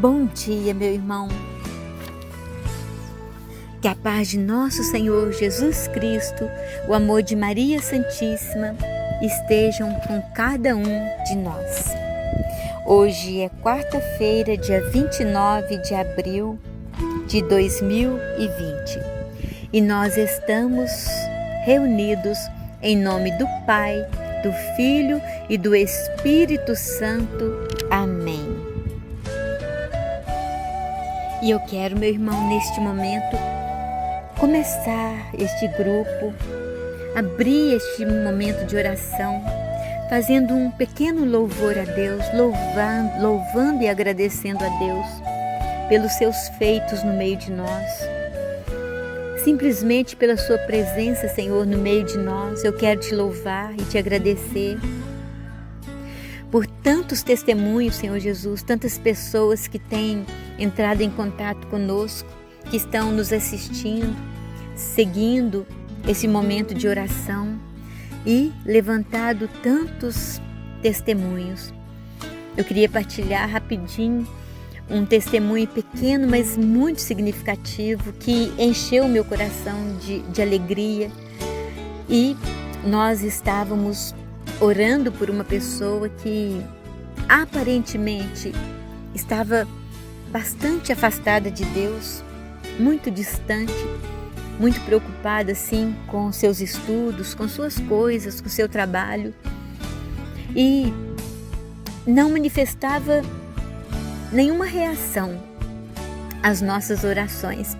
Bom dia, meu irmão. Que a paz de nosso Senhor Jesus Cristo, o amor de Maria Santíssima estejam com cada um de nós. Hoje é quarta-feira, dia 29 de abril de 2020 e nós estamos reunidos em nome do Pai, do Filho e do Espírito Santo. Amém. E eu quero, meu irmão, neste momento, começar este grupo, abrir este momento de oração, fazendo um pequeno louvor a Deus, louvando e agradecendo a Deus pelos seus feitos no meio de nós. Simplesmente pela sua presença, Senhor, no meio de nós, eu quero te louvar e te agradecer por tantos testemunhos, Senhor Jesus, tantas pessoas que têm entrado em contato conosco, que estão nos assistindo, seguindo esse momento de oração e levantado tantos testemunhos. Eu queria partilhar rapidinho um testemunho pequeno, mas muito significativo, que encheu o meu coração de alegria. E nós estávamos orando por uma pessoa que aparentemente estava bastante afastada de Deus, muito distante, muito preocupada assim com seus estudos, com suas coisas, com seu trabalho, e não manifestava nenhuma reação às nossas orações.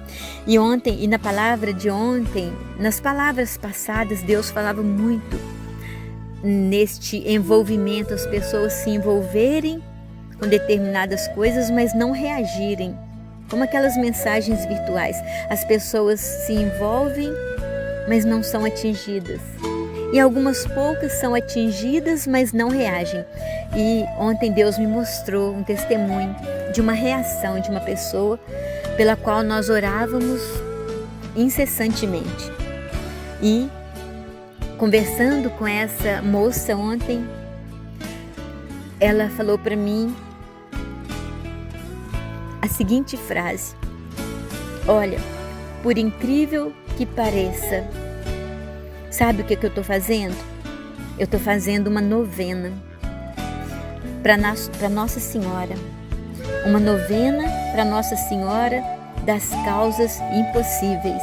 E ontem, e na palavra de ontem, nas palavras passadas, Deus falava muito neste envolvimento, as pessoas se envolverem com determinadas coisas, mas não reagirem, como aquelas mensagens virtuais. As pessoas se envolvem, mas não são atingidas. E algumas poucas são atingidas, mas não reagem. E ontem Deus me mostrou um testemunho de uma reação de uma pessoa pela qual nós orávamos incessantemente. E conversando com essa moça ontem, ela falou para mim a seguinte frase: olha, por incrível que pareça, sabe o que eu estou fazendo? Eu estou fazendo uma novena para Nossa Senhora, uma novena para Nossa Senhora das causas impossíveis.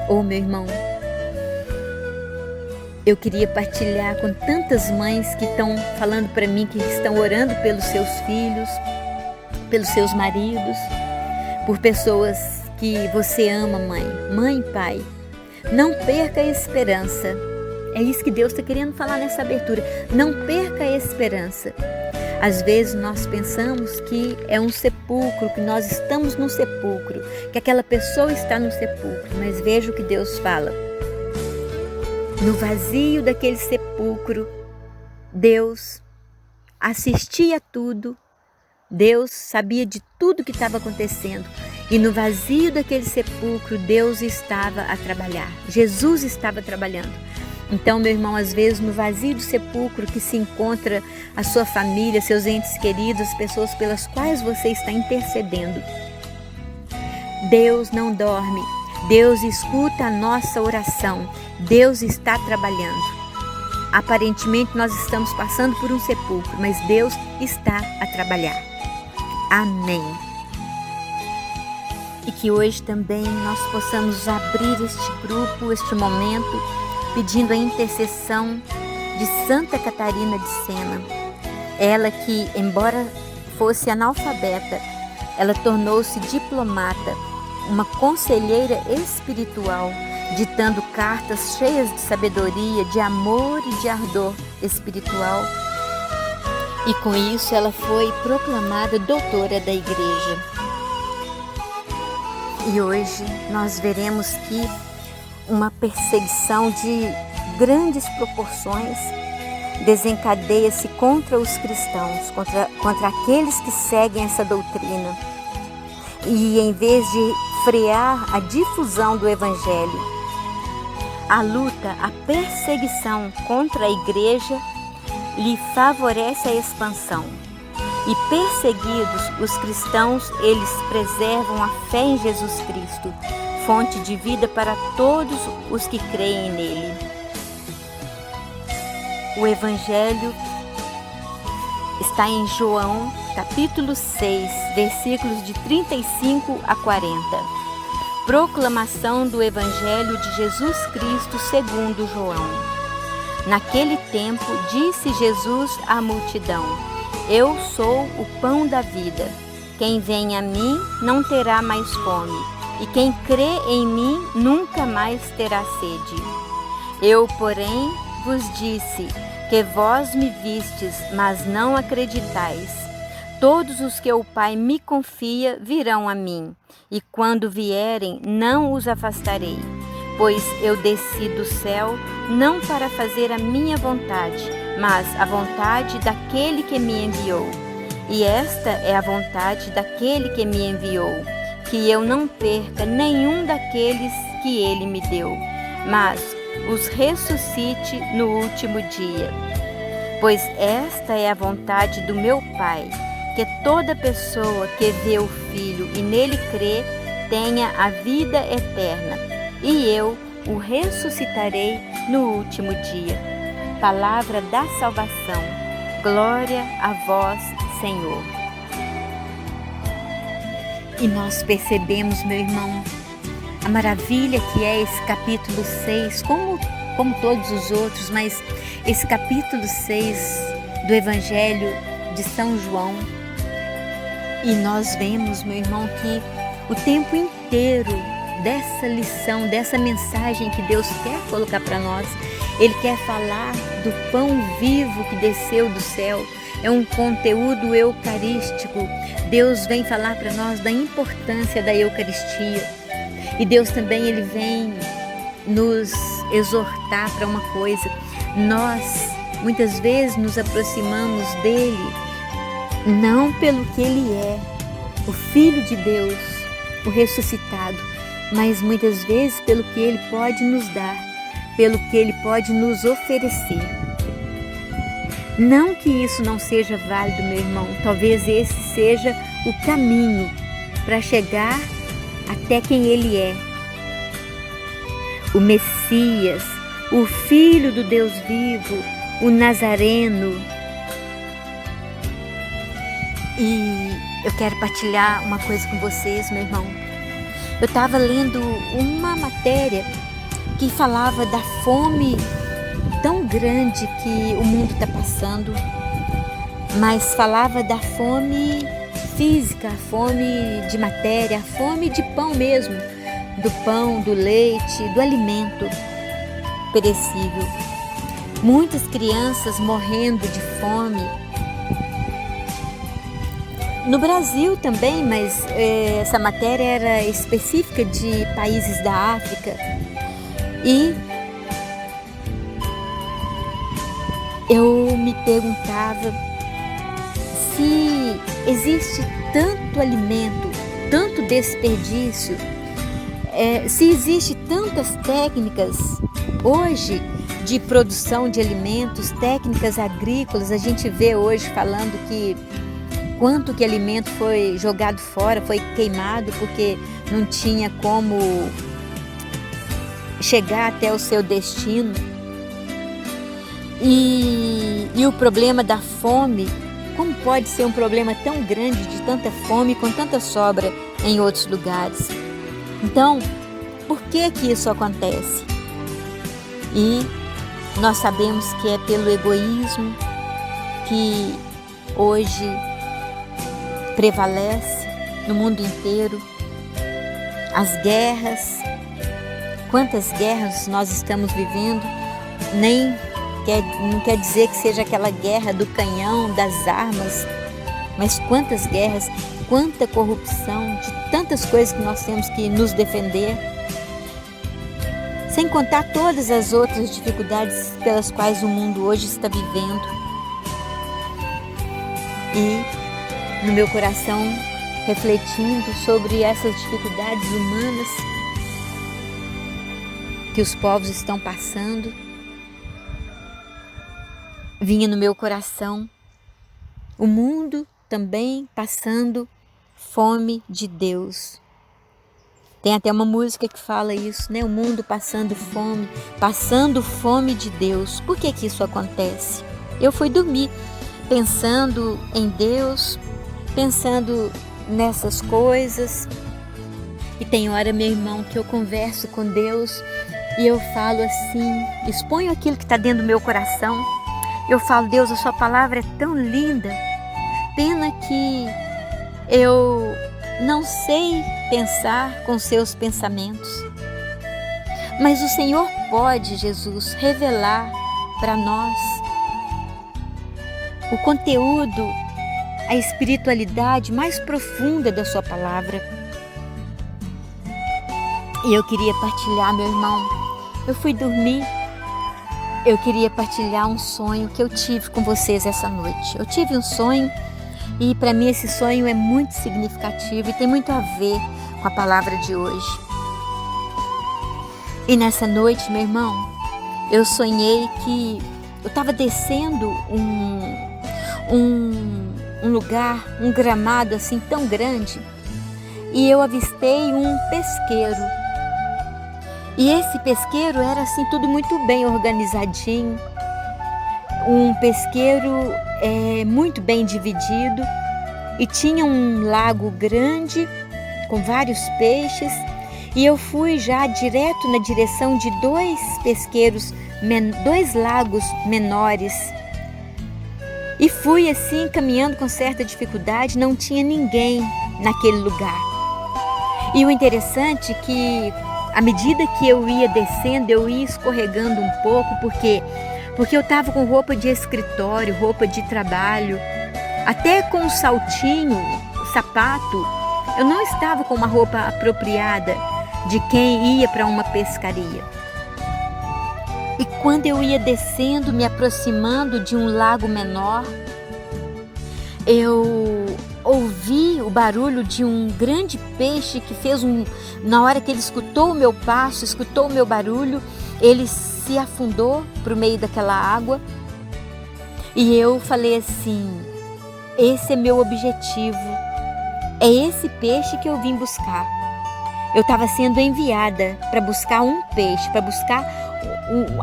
Oh, meu irmão, eu queria partilhar com tantas mães que estão falando para mim, que estão orando pelos seus filhos, pelos seus maridos, por pessoas que você ama, mãe e pai. Não perca a esperança. É isso que Deus está querendo falar nessa abertura. Não perca a esperança. Às vezes nós pensamos que é um sepulcro, que nós estamos num sepulcro, que aquela pessoa está no sepulcro, mas veja o que Deus fala. No vazio daquele sepulcro, Deus assistia a tudo, Deus sabia de tudo que estava acontecendo. E no vazio daquele sepulcro, Deus estava a trabalhar. Jesus estava trabalhando. Então, meu irmão, às vezes no vazio do sepulcro que se encontra a sua família, seus entes queridos, as pessoas pelas quais você está intercedendo. Deus não dorme. Deus escuta a nossa oração. Deus está trabalhando. Aparentemente nós estamos passando por um sepulcro, mas Deus está a trabalhar. Amém. E que hoje também nós possamos abrir este grupo, este momento, pedindo a intercessão de Santa Catarina de Sena. Ela que, embora fosse analfabeta, ela tornou-se diplomata, uma conselheira espiritual, ditando cartas cheias de sabedoria, de amor e de ardor espiritual. E com isso ela foi proclamada doutora da Igreja. E hoje nós veremos que uma perseguição de grandes proporções desencadeia-se contra os cristãos, contra aqueles que seguem essa doutrina. E em vez de frear a difusão do Evangelho, a luta, a perseguição contra a Igreja lhe favorece a expansão. E perseguidos, os cristãos, eles preservam a fé em Jesus Cristo, fonte de vida para todos os que creem nele. O Evangelho está em João, capítulo 6, versículos de 35 a 40. Proclamação do Evangelho de Jesus Cristo segundo João. Naquele tempo, disse Jesus à multidão: Eu sou o pão da vida. Quem vem a mim não terá mais fome, e quem crê em mim nunca mais terá sede. Eu, porém, vos disse que vós me vistes, mas não acreditais. Todos os que o Pai me confia virão a mim, e quando vierem, não os afastarei. Pois eu desci do céu não para fazer a minha vontade, mas a vontade daquele que me enviou. E esta é a vontade daquele que me enviou, que eu não perca nenhum daqueles que ele me deu, mas os ressuscite no último dia. Pois esta é a vontade do meu Pai, que toda pessoa que vê o Filho e nele crê tenha a vida eterna, e eu o ressuscitarei no último dia. Palavra da salvação. Glória a vós, Senhor. E nós percebemos, meu irmão, a maravilha que é esse capítulo 6, como todos os outros, mas esse capítulo 6 do Evangelho de São João. E nós vemos, meu irmão, que o tempo inteiro dessa lição, dessa mensagem que Deus quer colocar para nós, Ele quer falar do pão vivo que desceu do céu. É um conteúdo eucarístico. Deus vem falar para nós da importância da Eucaristia. E Deus também, Ele vem nos exortar para uma coisa. Nós, muitas vezes, nos aproximamos dEle não pelo que Ele é, o Filho de Deus, o ressuscitado, mas muitas vezes pelo que Ele pode nos dar, pelo que Ele pode nos oferecer. Não que isso não seja válido, meu irmão, talvez esse seja o caminho para chegar até quem Ele é. O Messias, o Filho do Deus vivo, o Nazareno. E eu quero partilhar uma coisa com vocês, meu irmão. Eu estava lendo uma matéria que falava da fome tão grande que o mundo está passando, mas falava da fome física, a fome de matéria, a fome de pão mesmo, do pão, do leite, do alimento perecível. Muitas crianças morrendo de fome. No Brasil também, mas essa matéria era específica de países da África. E eu me perguntava se existe tanto alimento, tanto desperdício, se existe tantas técnicas hoje de produção de alimentos, técnicas agrícolas. A gente vê hoje falando que quanto que alimento foi jogado fora, foi queimado porque não tinha como chegar até o seu destino. E o problema da fome, como pode ser um problema tão grande, de tanta fome, com tanta sobra em outros lugares? Então, por que isso acontece? E nós sabemos que é pelo egoísmo que hoje prevalece no mundo inteiro. As guerras, quantas guerras nós estamos vivendo, não quer dizer que seja aquela guerra do canhão, das armas, mas quantas guerras, quanta corrupção, de tantas coisas que nós temos que nos defender, sem contar todas as outras dificuldades pelas quais o mundo hoje está vivendo. E no meu coração, refletindo sobre essas dificuldades humanas que os povos estão passando, vinha no meu coração: o mundo também passando fome de Deus. Tem até uma música que fala isso, né? O mundo passando fome de Deus. Por que que isso acontece? Eu fui dormir pensando em Deus, pensando nessas coisas. E tem hora, meu irmão, que eu converso com Deus e eu falo assim, exponho aquilo que está dentro do meu coração. Eu falo: Deus, a sua palavra é tão linda. Pena que eu não sei pensar com seus pensamentos. Mas o Senhor pode, Jesus, revelar para nós o conteúdo, a espiritualidade mais profunda da sua palavra. E eu queria partilhar, meu irmão, eu fui dormir, eu queria partilhar um sonho que eu tive com vocês essa noite. Eu tive um sonho e para mim esse sonho é muito significativo e tem muito a ver com a palavra de hoje. E nessa noite, meu irmão, eu sonhei que eu estava descendo um lugar, um gramado assim tão grande, e eu avistei um pesqueiro. E esse pesqueiro era assim tudo muito bem organizadinho, um pesqueiro muito bem dividido, e tinha um lago grande com vários peixes. E eu fui já direto na direção de dois pesqueiros, dois lagos menores. E fui assim caminhando com certa dificuldade, não tinha ninguém naquele lugar. E o interessante é que à medida que eu ia descendo, eu ia escorregando um pouco, porque eu estava com roupa de escritório, roupa de trabalho, até com saltinho, sapato. Eu não estava com uma roupa apropriada de quem ia para uma pescaria. E quando eu ia descendo, me aproximando de um lago menor, eu ouvi o barulho de um grande peixe que fez na hora que ele escutou o meu passo, escutou o meu barulho, ele se afundou para o meio daquela água. E eu falei assim: esse é meu objetivo, é esse peixe que eu vim buscar. Eu estava sendo enviada para buscar um peixe, para buscar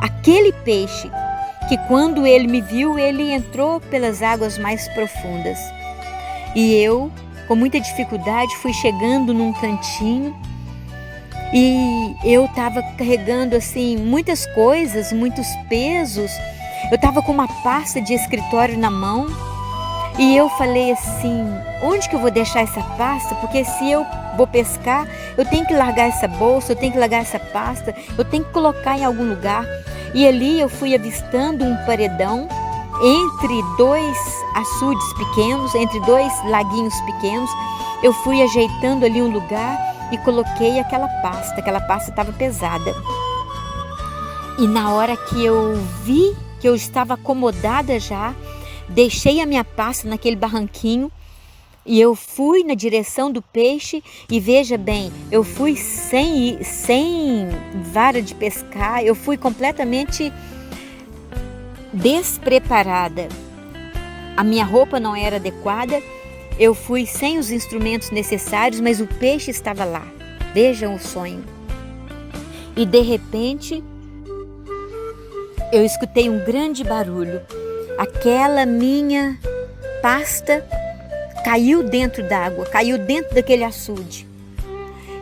aquele peixe que quando ele me viu, ele entrou pelas águas mais profundas. E eu, com muita dificuldade, fui chegando num cantinho e eu estava carregando assim muitas coisas, muitos pesos. Eu estava com uma pasta de escritório na mão e eu falei assim: onde que eu vou deixar essa pasta? Porque se eu vou pescar, eu tenho que largar essa bolsa, eu tenho que largar essa pasta, eu tenho que colocar em algum lugar. E ali eu fui avistando um paredão entre dois açudes pequenos, entre dois laguinhos pequenos. Eu fui ajeitando ali um lugar e coloquei aquela pasta estava pesada. E na hora que eu vi que eu estava acomodada já, deixei a minha pasta naquele barranquinho e eu fui na direção do peixe. E veja bem, eu fui sem vara de pescar, eu fui completamente despreparada. A minha roupa não era adequada, eu fui sem os instrumentos necessários, mas o peixe estava lá. Vejam o sonho. E de repente, eu escutei um grande barulho. Aquela minha pasta caiu dentro d'água, caiu dentro daquele açude.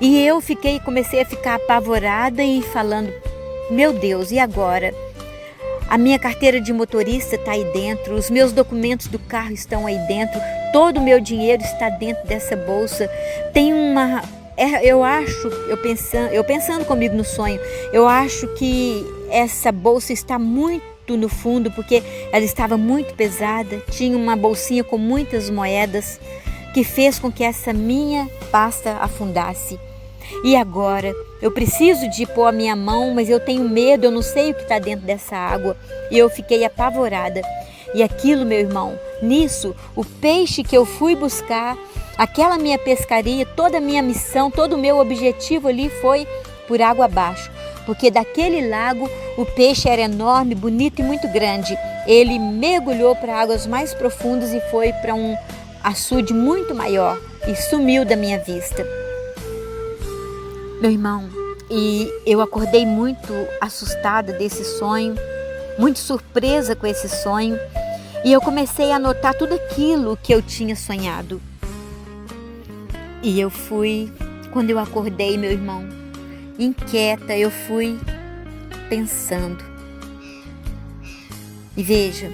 E eu comecei a ficar apavorada e falando: meu Deus, e agora? A minha carteira de motorista está aí dentro, os meus documentos do carro estão aí dentro, todo o meu dinheiro está dentro dessa bolsa. Tem eu pensando comigo no sonho, eu acho que essa bolsa está muito no fundo, porque ela estava muito pesada, tinha uma bolsinha com muitas moedas, que fez com que essa minha pasta afundasse. E agora? Eu preciso de pôr a minha mão, mas eu tenho medo, eu não sei o que está dentro dessa água. E eu fiquei apavorada. E aquilo, meu irmão, nisso, o peixe que eu fui buscar, aquela minha pescaria, toda a minha missão, todo o meu objetivo ali foi por água abaixo. Porque daquele lago o peixe era enorme, bonito e muito grande. Ele mergulhou para águas mais profundas e foi para açude muito maior e sumiu da minha vista. Meu irmão, e eu acordei muito assustada desse sonho, muito surpresa com esse sonho, e eu comecei a anotar tudo aquilo que eu tinha sonhado. E eu fui, quando eu acordei, meu irmão, inquieta, eu fui pensando. E veja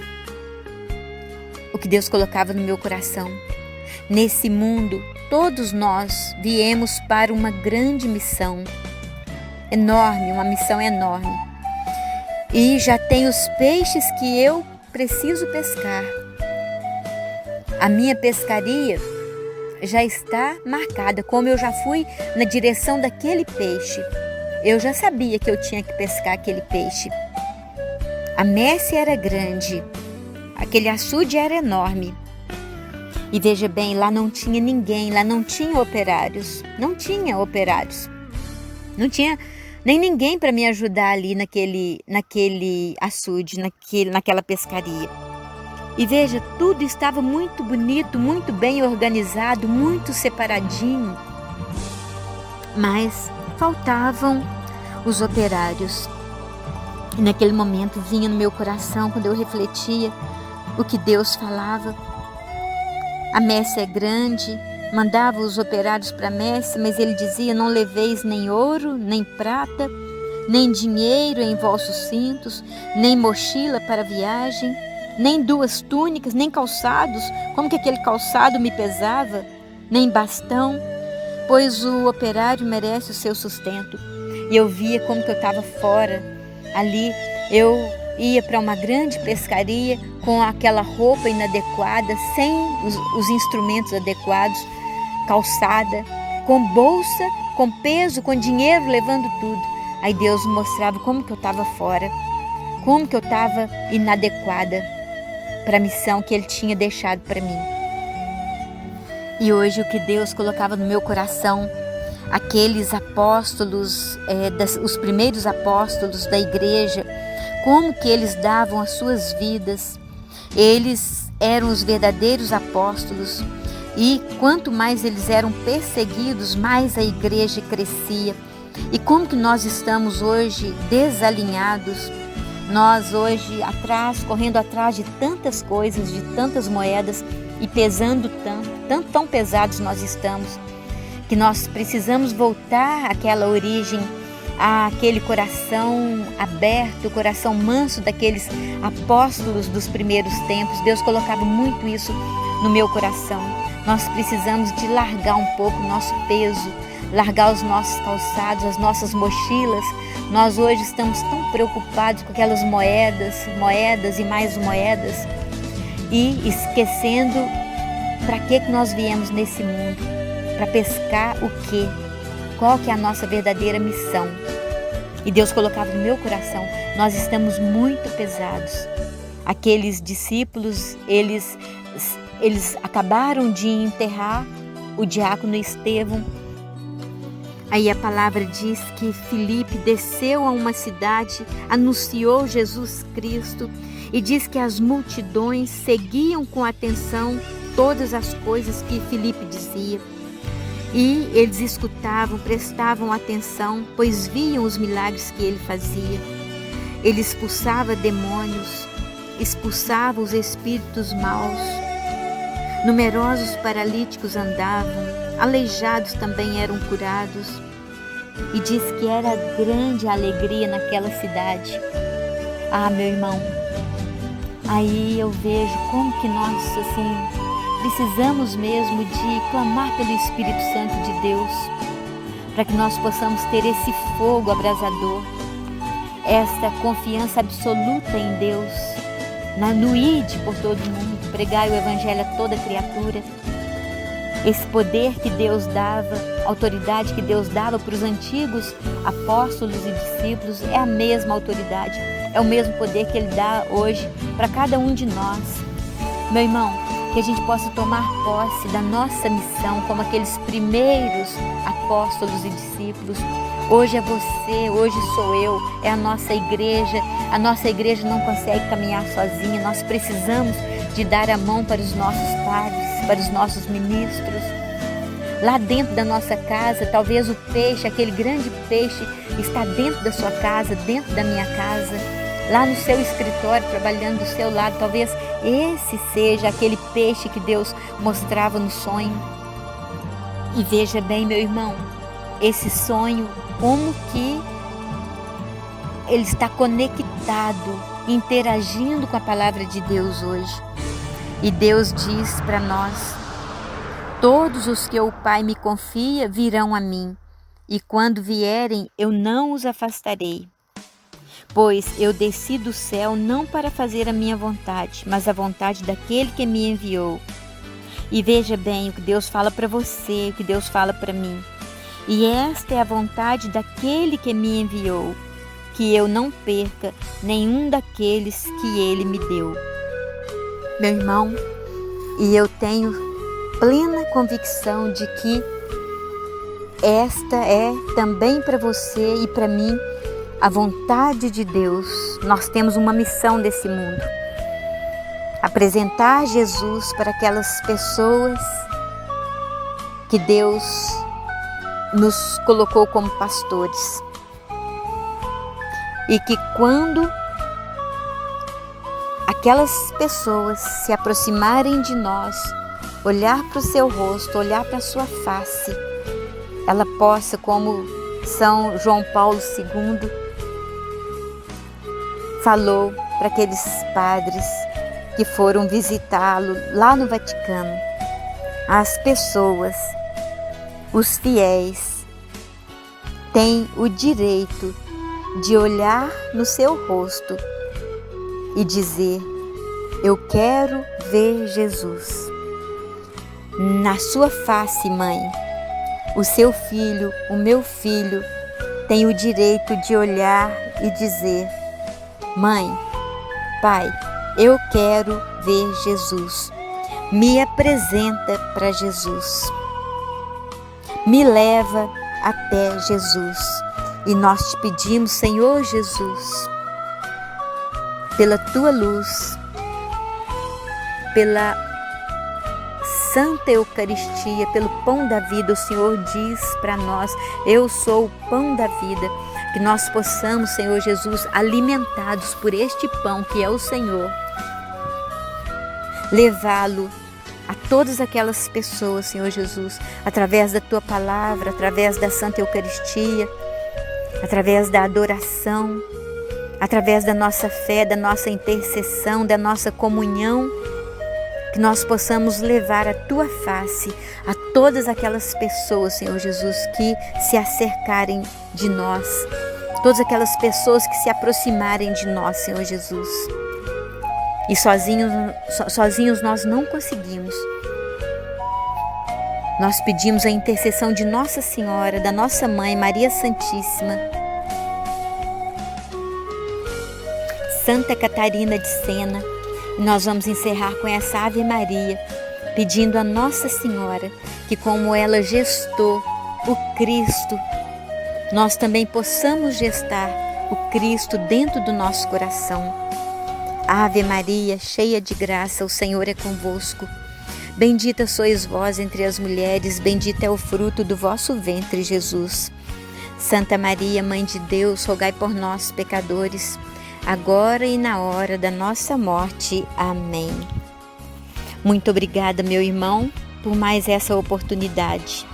o que Deus colocava no meu coração. Nesse mundo, todos nós viemos para uma grande missão, enorme, uma missão enorme. E já tem os peixes que eu preciso pescar. A minha pescaria já está marcada, como eu já fui na direção daquele peixe. Eu já sabia que eu tinha que pescar aquele peixe. A messe era grande, aquele açude era enorme. E veja bem, lá não tinha ninguém, lá não tinha operários. Não tinha operários. Não tinha nem ninguém para me ajudar ali naquele açude, naquela pescaria. E veja, tudo estava muito bonito, muito bem organizado, muito separadinho. Mas faltavam os operários. E naquele momento vinha no meu coração, quando eu refletia o que Deus falava. A messe é grande, mandava os operários para a messe, mas ele dizia: não leveis nem ouro, nem prata, nem dinheiro em vossos cintos, nem mochila para a viagem, nem 2 túnicas, nem calçados, como que aquele calçado me pesava, nem bastão, pois o operário merece o seu sustento. E eu via como que eu estava fora. Ali eu ia para uma grande pescaria com aquela roupa inadequada, sem os instrumentos adequados, calçada, com bolsa, com peso, com dinheiro, levando tudo. Aí Deus mostrava como que eu estava fora, como que eu estava inadequada para a missão que Ele tinha deixado para mim. E hoje o que Deus colocava no meu coração, aqueles apóstolos, os primeiros apóstolos da igreja, como que eles davam as suas vidas. Eles eram os verdadeiros apóstolos, e quanto mais eles eram perseguidos, mais a igreja crescia. E como que nós estamos hoje desalinhados, nós hoje correndo atrás de tantas coisas, de tantas moedas, e pesando tão pesados nós estamos, que nós precisamos voltar àquela origem, àquele coração aberto, o coração manso daqueles apóstolos dos primeiros tempos. Deus colocava muito isso no meu coração. Nós precisamos de largar um pouco o nosso peso, largar os nossos calçados, as nossas mochilas. Nós hoje estamos tão preocupados com aquelas moedas e mais moedas, e esquecendo para que nós viemos nesse mundo, para pescar o quê? Qual que é a nossa verdadeira missão? E Deus colocava no meu coração: nós estamos muito pesados. Aqueles discípulos, eles acabaram de enterrar o diácono Estevão. Aí a palavra diz que Filipe desceu a uma cidade, anunciou Jesus Cristo, e diz que as multidões seguiam com atenção todas as coisas que Filipe dizia. E eles escutavam, prestavam atenção, pois viam os milagres que ele fazia. Ele expulsava demônios, expulsava os espíritos maus. Numerosos paralíticos andavam, aleijados também eram curados. E diz que era grande a alegria naquela cidade. Ah, meu irmão, aí eu vejo como que nós, precisamos mesmo de clamar pelo Espírito Santo de Deus, para que nós possamos ter esse fogo abrasador, esta confiança absoluta em Deus, no ide por todo mundo, pregai o Evangelho a toda criatura. Esse poder que Deus dava, autoridade que Deus dava para os antigos apóstolos e discípulos, é a mesma autoridade, é o mesmo poder que Ele dá hoje para cada um de nós. Meu irmão, que a gente possa tomar posse da nossa missão como aqueles primeiros apóstolos e discípulos. Hoje é você, hoje sou eu, é a nossa igreja. A nossa igreja não consegue caminhar sozinha, nós precisamos de dar a mão para os nossos padres. para os nossos ministros. Lá dentro da nossa casa, talvez o peixe, aquele grande peixe, está dentro da sua casa, dentro da minha casa, lá no seu escritório, trabalhando do seu lado. Talvez esse seja aquele peixe que Deus mostrava no sonho. E veja bem, meu irmão, esse sonho, como que ele está conectado, interagindo com a palavra de Deus hoje. E Deus diz para nós: todos os que o Pai me confia virão a mim, e quando vierem eu não os afastarei. Pois eu desci do céu não para fazer a minha vontade, mas a vontade daquele que me enviou. E veja bem o que Deus fala para você, o que Deus fala para mim. E esta é a vontade daquele que me enviou, que eu não perca nenhum daqueles que ele me deu. Meu irmão, e eu tenho plena convicção de que esta é também para você e para mim a vontade de Deus. Nós temos uma missão nesse mundo: apresentar Jesus para aquelas pessoas que Deus nos colocou como pastores. E que quando aquelas pessoas se aproximarem de nós, olhar para o seu rosto, olhar para a sua face, ela possa, como São João Paulo II falou para aqueles padres que foram visitá-lo lá no Vaticano, as pessoas, os fiéis, têm o direito de olhar no seu rosto e dizer: eu quero ver Jesus. Na sua face, mãe, o seu filho, o meu filho, tem o direito de olhar e dizer: mãe, pai, eu quero ver Jesus. Me apresenta para Jesus. Me leva até Jesus. E nós te pedimos, Senhor Jesus, pela tua luz, pela Santa Eucaristia, pelo pão da vida. O Senhor diz para nós: eu sou o pão da vida. Que nós possamos, Senhor Jesus, alimentados por este pão que é o Senhor, levá-lo a todas aquelas pessoas, Senhor Jesus, através da tua palavra, através da Santa Eucaristia, através da adoração, através da nossa fé, da nossa intercessão, da nossa comunhão. Que nós possamos levar a tua face a todas aquelas pessoas, Senhor Jesus, que se acercarem de nós, todas aquelas pessoas que se aproximarem de nós, Senhor Jesus. E sozinhos nós não conseguimos. Nós pedimos a intercessão de Nossa Senhora, da nossa Mãe, Maria Santíssima, Santa Catarina de Sena. E nós vamos encerrar com essa Ave Maria, pedindo a Nossa Senhora que, como ela gestou o Cristo, nós também possamos gestar o Cristo dentro do nosso coração. Ave Maria, cheia de graça, o Senhor é convosco. Bendita sois vós entre as mulheres, bendito é o fruto do vosso ventre, Jesus. Santa Maria, Mãe de Deus, rogai por nós, pecadores, agora e na hora da nossa morte. Amém. Muito obrigada, meu irmão, por mais essa oportunidade.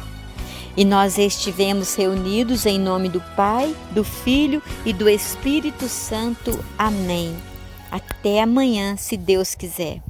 E nós estivemos reunidos em nome do Pai, do Filho e do Espírito Santo. Amém. Até amanhã, se Deus quiser.